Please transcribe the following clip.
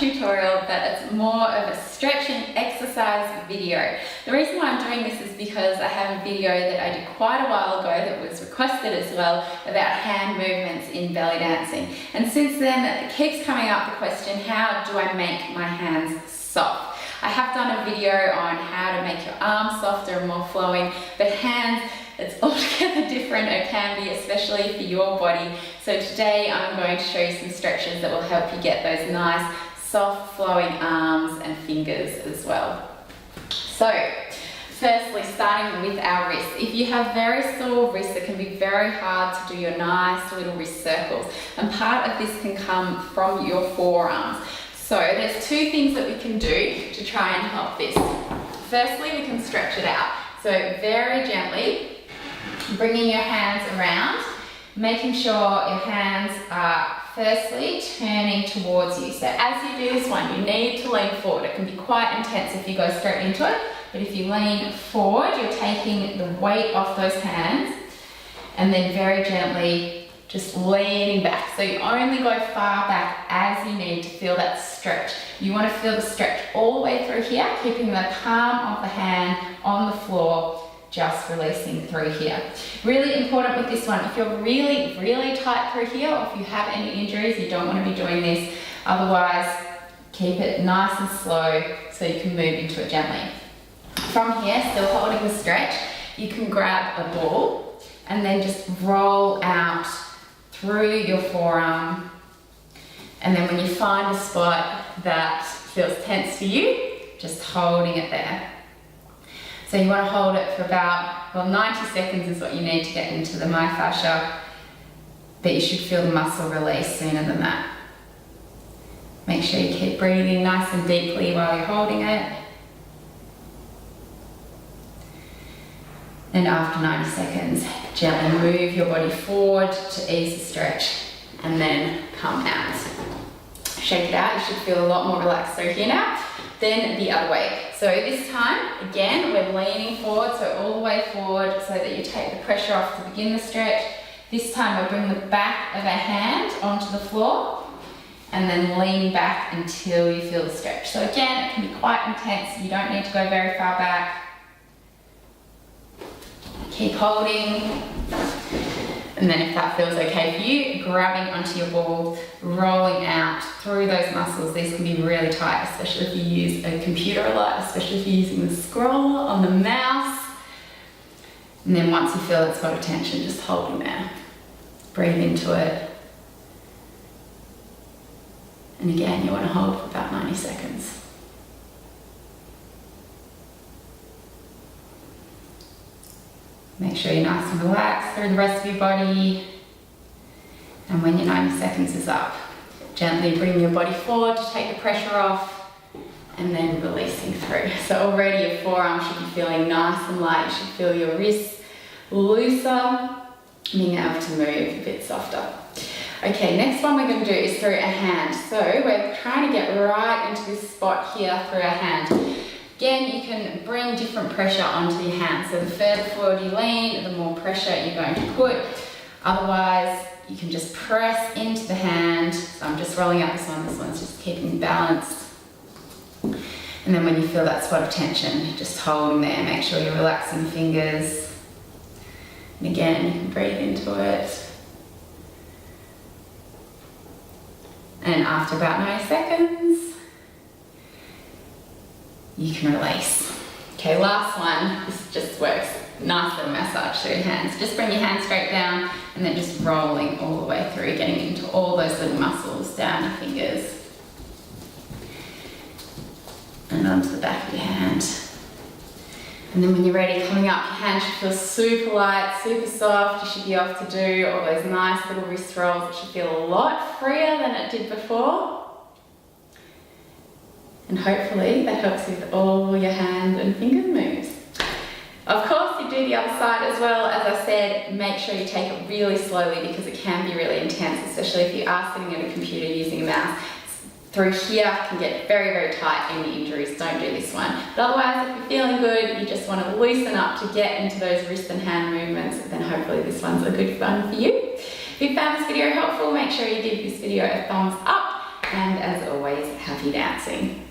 tutorial, but it's more of a stretch and exercise video. The reason why I'm doing this is because I have a video that I did quite a while ago that was requested as well about hand movements in belly dancing. And since then, it keeps coming up the question, how do I make my hands soft? I have done a video on how to make your arms softer and more flowing, but hands, it's altogether different. It can be, especially for your body. So today I'm going to show you some stretches that will help you get those nice, soft, flowing arms and fingers as well. So, firstly, starting with our wrists. If you have very sore wrists, it can be very hard to do your nice little wrist circles. And part of this can come from your forearms. So there's two things that we can do to try and help this. Firstly, we can stretch it out. So very gently, bringing your hands around, making sure your hands are firstly turning towards you. So as you do this one, you need to lean forward. It can be quite intense if you go straight into it, but if you lean forward, you're taking the weight off those hands, and then very gently just leaning back. So you only go far back as you need to feel that stretch. You want to feel the stretch all the way through here, keeping the palm of the hand on the floor, just releasing through here. Really important with this one, if you're really, really tight through here, or if you have any injuries, you don't want to be doing this. Otherwise, keep it nice and slow so you can move into it gently. From here, still holding the stretch, you can grab a ball and then just roll out through your forearm. And then when you find a spot that feels tense for you, just holding it there. So you want to hold it for about, 90 seconds is what you need to get into the myofascia, but you should feel the muscle release sooner than that. Make sure you keep breathing nice and deeply while you're holding it. And after 90 seconds, gently move your body forward to ease the stretch and then come out. Shake it out, you should feel a lot more relaxed through here now. Then the other way. So this time, again, we're leaning forward, so all the way forward so that you take the pressure off to begin the stretch. This time we'll bring the back of our hand onto the floor and then lean back until you feel the stretch. So again, it can be quite intense. You don't need to go very far back. Keep holding, and then if that feels okay for you, grabbing onto your ball, rolling out through those muscles. These can be really tight, especially if you use a computer a lot, especially if you're using the scroll on the mouse. And then once you feel that spot of tension, just holding there. Breathe into it. And again, you want to hold for about 90 seconds. Make sure you're nice and relaxed through the rest of your body. And when your 90 seconds is up, gently bring your body forward to take the pressure off and then releasing through. So already your forearm should be feeling nice and light. You should feel your wrists looser, being able to move a bit softer. Okay, next one we're going to do is through a hand. So we're trying to get right into this spot here through our hand. Again, you can bring different pressure onto your hand. So the further forward you lean, the more pressure you're going to put. Otherwise, you can just press into the hand. So I'm just rolling out this one's just keeping balanced. And then when you feel that spot of tension, just holding there, make sure you're relaxing your fingers. And again, you can breathe into it. And after about 90 seconds, you can release. Okay, last one. This just works. Nice little massage through your hands. Just bring your hands straight down and then just rolling all the way through, getting into all those little muscles down your fingers and onto the back of your hand. And then when you're ready, coming up, your hand should feel super light, super soft. You should be able to do all those nice little wrist rolls. It should feel a lot freer than it did before. And hopefully that helps with all your hand and finger moves. Of course, you do the other side as well. As I said, make sure you take it really slowly because it can be really intense, especially if you are sitting at a computer using a mouse. Through here can get very, very tight. Any injuries, don't do this one. But otherwise, if you're feeling good, you just want to loosen up to get into those wrist and hand movements, then hopefully this one's a good one for you. If you found this video helpful, make sure you give this video a thumbs up. And as always, happy dancing.